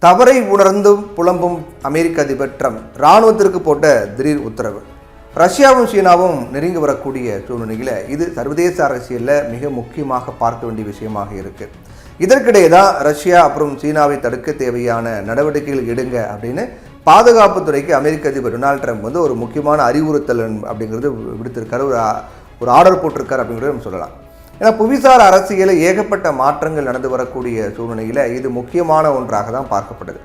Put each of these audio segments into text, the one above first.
தவறை உணர்ந்தும் புலம்பும் அமெரிக்க அதிபர் ட்ரம்ப் இராணுவத்திற்கு போட்ட திடீர் உத்தரவு. ரஷ்யாவும் சீனாவும் நெருங்கி வரக்கூடிய சூழ்நிலையில் இது சர்வதேச அரசியலில் மிக முக்கியமாக பார்க்க வேண்டிய விஷயமாக இருக்குது. இதற்கிடையே தான் ரஷ்யா அப்புறம் சீனாவை தடுக்க தேவையான நடவடிக்கைகள் எடுங்க அப்படின்னு பாதுகாப்புத்துறைக்கு அமெரிக்க அதிபர் டொனால்ட் ட்ரம்ப் ஒரு முக்கியமான அறிவுறுத்தல் அப்படிங்கிறது விடுத்திருக்காரு, ஒரு ஆர்டர் போட்டிருக்காரு அப்படிங்கிறத நம்ம சொல்லலாம். ஏன்னா புவிசார் அரசியலில் ஏகப்பட்ட மாற்றங்கள் நடந்து வரக்கூடிய சூழ்நிலையில் இது முக்கியமான ஒன்றாக தான் பார்க்கப்படுது.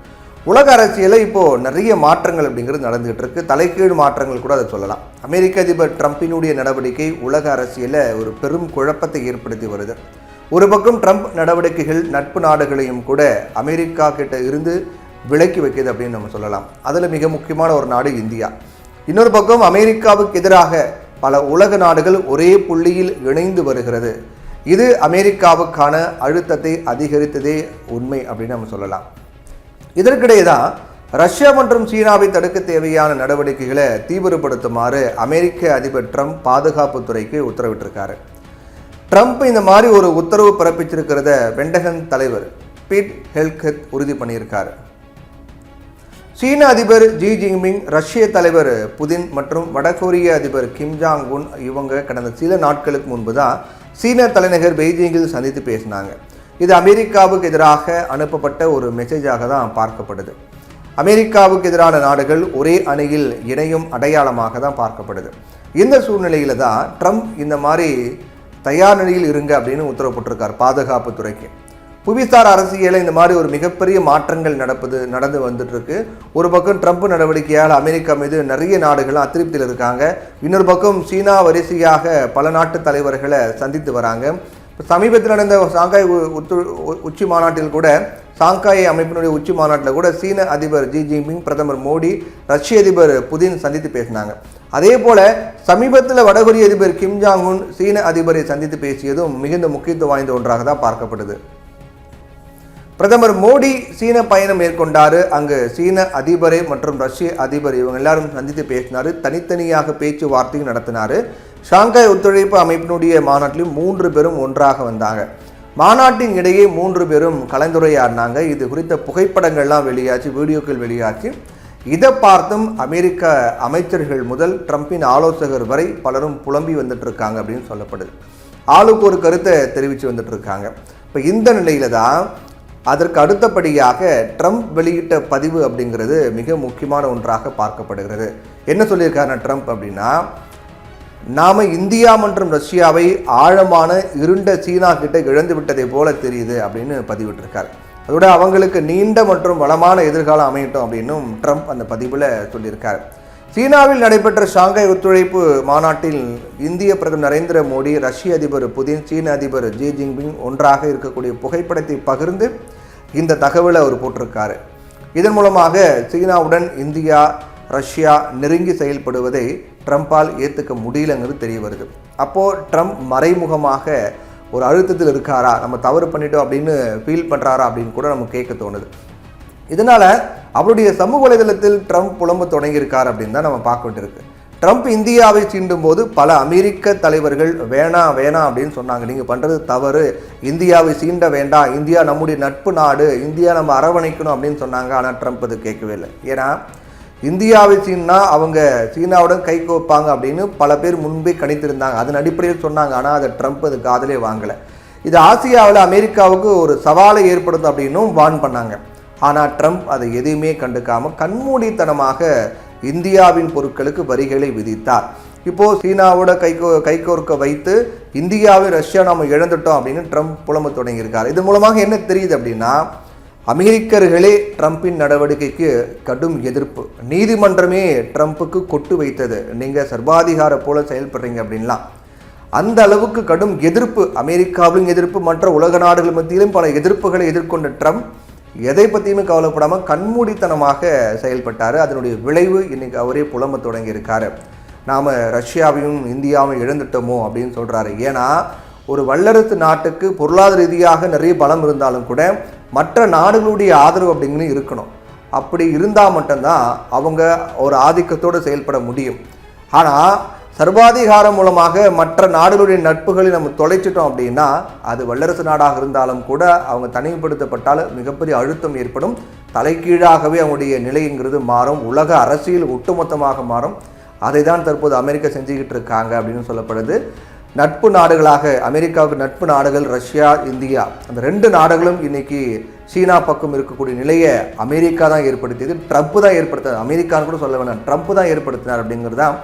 உலக அரசியலில் இப்போது நிறைய மாற்றங்கள் அப்படிங்கிறது நடந்துகிட்டு இருக்கு. தலைகீழ் மாற்றங்கள் கூட அதை சொல்லலாம். அமெரிக்க அதிபர் ட்ரம்பினுடைய நடவடிக்கை உலக அரசியலில் ஒரு பெரும் குழப்பத்தை ஏற்படுத்தி வருது. ஒரு பக்கம் ட்ரம்ப் நடவடிக்கைகள் நட்பு நாடுகளையும் கூட அமெரிக்கா கிட்ட இருந்து விலக்கி வைக்கிது அப்படின்னு நம்ம சொல்லலாம். அதில் மிக முக்கியமான ஒரு நாடு இந்தியா. இன்னொரு பக்கம் அமெரிக்காவுக்கு எதிராக பல உலக நாடுகள் ஒரே புள்ளியில் இணைந்து வருகிறது. இது அமெரிக்காவுக்கான அழுத்தத்தை அதிகரித்ததே உண்மை அப்படின்னு நம்ம சொல்லலாம். இதற்கிடையே தான் ரஷ்யா மற்றும் சீனாவை தடுக்க தேவையான நடவடிக்கைகளை தீவிரப்படுத்துமாறு அமெரிக்க அதிபர் ட்ரம்ப் பாதுகாப்புத்துறைக்கு உத்தரவிட்டிருக்காரு. ட்ரம்ப் இந்த மாதிரி ஒரு உத்தரவு பிறப்பிச்சிருக்கிறத பென்டகன் தலைவர் பீட் ஹெக்ஸெட் உறுதி பண்ணியிருக்காரு. சீன அதிபர் ஜி ஜின்பிங், ரஷ்ய தலைவர் புதின் மற்றும் வடகொரிய அதிபர் கிம் ஜாங் உன் இவங்க கடந்த சில நாட்களுக்கு முன்பு தான் சீன தலைநகர் பெய்ஜிங்கில் சந்தித்து பேசினாங்க. இது அமெரிக்காவுக்கு எதிராக அனுப்பப்பட்ட ஒரு மெசேஜாக தான் பார்க்கப்படுது. அமெரிக்காவுக்கு எதிரான நாடுகள் ஒரே அணியில் இணையும் அடையாளமாக தான் பார்க்கப்படுது. இந்த சூழ்நிலையில் தான் ட்ரம்ப் இந்த மாதிரி தயார் நிலையில் இருங்க அப்படின்னு உத்தரவு போட்டிருக்கார் பாதுகாப்புத்துறைக்கு. புவிசார் அரசியலில் இந்த மாதிரி ஒரு மிகப்பெரிய மாற்றங்கள் நடந்து வந்துட்டு இருக்கு. ஒரு பக்கம் ட்ரம்ப் நடவடிக்கையால் அமெரிக்கா மீது நிறைய நாடுகள் அதிருப்தியில் இருக்காங்க. இன்னொரு பக்கம் சீனா வரிசையாக பல நாட்டு தலைவர்களை சந்தித்து வராங்க. சமீபத்தில் நடந்த சாங்காய் உச்சி மாநாட்டில் கூட, சாங்காய் அமைப்பினுடைய உச்சி மாநாட்டில் கூட சீன அதிபர் ஜி ஜின்பிங், பிரதமர் மோடி, ரஷ்ய அதிபர் புதின் சந்தித்து பேசினாங்க. அதே போல சமீபத்தில் வடகொரிய அதிபர் கிம் ஜாங் உன் சீன அதிபரை சந்தித்து பேசியதும் மிகுந்த முக்கியத்துவம் வாய்ந்த ஒன்றாக தான் பார்க்கப்படுது. பிரதமர் மோடி சீன பயணம் மேற்கொண்டாரு. அங்கு சீன அதிபரை மற்றும் ரஷ்ய அதிபர் இவங்க எல்லாரும் சந்தித்து பேசினாரு. தனித்தனியாக பேச்சுவார்த்தையும் நடத்தினாரு. ஷாங்காய் ஒத்துழைப்பு அமைப்பினுடைய மாநாட்டிலும் 3 பேரும் ஒன்றாக வந்தாங்க. மாநாட்டின் இடையே 3 பேரும் கலந்துரையாடினாங்க. இது குறித்த புகைப்படங்கள்லாம் வெளியாச்சு, வீடியோக்கள் வெளியாச்சு. இதை பார்த்தும் அமெரிக்க அமைச்சர்கள் முதல் ட்ரம்பின் ஆலோசகர் வரை பலரும் புலம்பி வந்துட்டு இருக்காங்க அப்படின்னு சொல்லப்படுது. ஆளுக்கு ஒரு கருத்தை தெரிவித்து வந்துட்டு இருக்காங்க. இப்போ இந்த நிலையில தான் அதற்கு அடுத்தபடியாக ட்ரம்ப் வெளியிட்ட பதிவு அப்படிங்கிறது மிக முக்கியமான ஒன்றாக பார்க்கப்படுகிறது. என்ன சொல்லியிருக்காருன்னா ட்ரம்ப் அப்படின்னா, நாம் இந்தியா மற்றும் ரஷ்யாவை ஆழமான இருண்ட சீனா கிட்ட இழந்து விட்டதை போல தெரியுது அப்படின்னு பதிவிட்டிருக்காரு. அதோட அவங்களுக்கு நீண்ட மற்றும் வளமான எதிர்காலம் அமையட்டும் அப்படின்னும் ட்ரம்ப் அந்த பதிவில் சொல்லியிருக்காரு. சீனாவில் நடைபெற்ற ஷாங்காய் ஒத்துழைப்பு மாநாட்டில் இந்திய பிரதமர் நரேந்திர மோடி, ரஷ்ய அதிபர் புதின், சீன அதிபர் ஜி ஜின்பிங் ஒன்றாக இருக்கக்கூடிய புகைப்படத்தை பகிர்ந்து இந்த தகவலை அவர் போட்டிருக்காரு. இதன் மூலமாக சீனாவுடன் இந்தியா, ரஷ்யா நெருங்கி செயல்படுவதை ட்ரம்ப்பால் ஏற்றுக்க முடியலங்கிறது தெரிய வருது. அப்போது ட்ரம்ப் மறைமுகமாக ஒரு அழுத்தத்தில் இருக்காரா, நம்ம தவறு பண்ணிட்டோம் அப்படின்னு ஃபீல் பண்ணுறாரா அப்படின்னு கூட நம்ம கேட்க தோணுது. இதனால் அவருடைய சமூக வலைதளத்தில் ட்ரம்ப் புலம்ப தொடங்கியிருக்கார் அப்படின்னு தான் நம்ம பார்க்க வேண்டியிருக்கு. ட்ரம்ப் இந்தியாவை சீண்டும் போது பல அமெரிக்க தலைவர்கள் வேணாம் அப்படின்னு சொன்னாங்க. நீங்கள் பண்ணுறது தவறு, இந்தியாவை சீண்ட வேண்டாம், இந்தியா நம்முடைய நட்பு நாடு, இந்தியா நம்ம அரவணைக்கணும் அப்படின்னு சொன்னாங்க. ஆனால் ட்ரம்ப் அது கேட்கவே இல்லை. ஏன்னா இந்தியாவை சீனா அவங்க சீனாவுடன் கை கோப்பாங்க அப்படின்னு பல பேர் முன்பே கணித்திருந்தாங்க. அதன் அடிப்படையில் சொன்னாங்க. ஆனால் அதை ட்ரம்ப் அது காதலே வாங்கலை. இது ஆசியாவில் அமெரிக்காவுக்கு ஒரு சவாலை ஏற்படுத்தும் அப்படின்னும் வார்ன் பண்ணாங்க. ஆனால் ட்ரம்ப் அதை எதையுமே கண்டுக்காமல் கண்மூடித்தனமாக இந்தியாவின் பொருட்களுக்கு வரிகளை விதித்தார். இப்போது சீனாவோட கைகோர்க்க வைத்து இந்தியாவை ரஷ்யா நாம் இழந்துட்டோம் அப்படின்னு ட்ரம்ப் புலம்ப தொடங்கியிருக்கார். இதன் மூலமாக என்ன தெரியுது அப்படின்னா, அமெரிக்கர்களே ட்ரம்பின் நடவடிக்கைக்கு கடும் எதிர்ப்பு. நீதிமன்றமே ட்ரம்ப்புக்கு கொட்டு வைத்தது, நீங்கள் சர்வாதிகார போல செயல்படுறீங்க அப்படின்லாம். அந்த அளவுக்கு கடும் எதிர்ப்பு, அமெரிக்காவிலும் எதிர்ப்பு, மற்ற உலக நாடுகள் மத்தியிலும் பல எதிர்ப்புகளை எதிர்கொண்ட ட்ரம்ப் எதை பற்றியுமே கவலைப்படாமல் கண்மூடித்தனமாக செயல்பட்டார். அதனுடைய விளைவு இன்னைக்கு அவரே புலம்ப தொடங்கியிருக்காரு. நாம் ரஷ்யாவையும் இந்தியாவையும் இழந்துட்டோமோ அப்படின்னு சொல்கிறாரு. ஏன்னா ஒரு வல்லரசு நாட்டுக்கு பொருளாதார ரீதியாக நிறைய பலம் இருந்தாலும் கூட மற்ற நாடுகளுடைய ஆதரவு அப்படிங்கிறது இருக்கணும். அப்படி இருந்தால் மட்டும்தான் அவங்க ஒரு ஆதிக்கத்தோடு செயல்பட முடியும். ஆனால் சர்வாதிகாரம் மூலமாக மற்ற நாடுகளுடைய நட்புகளை நம்ம தொலைச்சிட்டோம் அப்படின்னா அது வல்லரசு நாடாக இருந்தாலும் கூட அவங்க தனிமைப்படுத்தப்பட்டால் மிகப்பெரிய அழுத்தம் ஏற்படும், தலைகீழாகவே அவங்களுடைய நிலைங்கிறது மாறும், உலக அரசியல் ஒட்டுமொத்தமாக மாறும். அதை தான் தற்போது அமெரிக்கா செஞ்சுக்கிட்டு இருக்காங்க அப்படின்னு சொல்லப்படுது. நட்பு நாடுகளாக அமெரிக்காவுக்கு நட்பு நாடுகள் ரஷ்யா, இந்தியா, அந்த 2 நாடுகளும் இன்னைக்கு சீனா பக்கம் இருக்கக்கூடிய நிலையை அமெரிக்கா தான் ஏற்படுத்தியது. ட்ரம்ப் தான் ஏற்படுத்தினார், அமெரிக்கான்னு கூட சொல்ல வேண்டாம், ட்ரம்ப் தான் ஏற்படுத்தினார் அப்படிங்கிறது தான்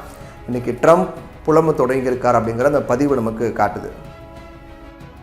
இன்னைக்கு ட்ரம்ப் புலம்பு தொடங்கியிருக்கார் அப்படிங்கிற அந்த பதிவு நமக்கு காட்டுது.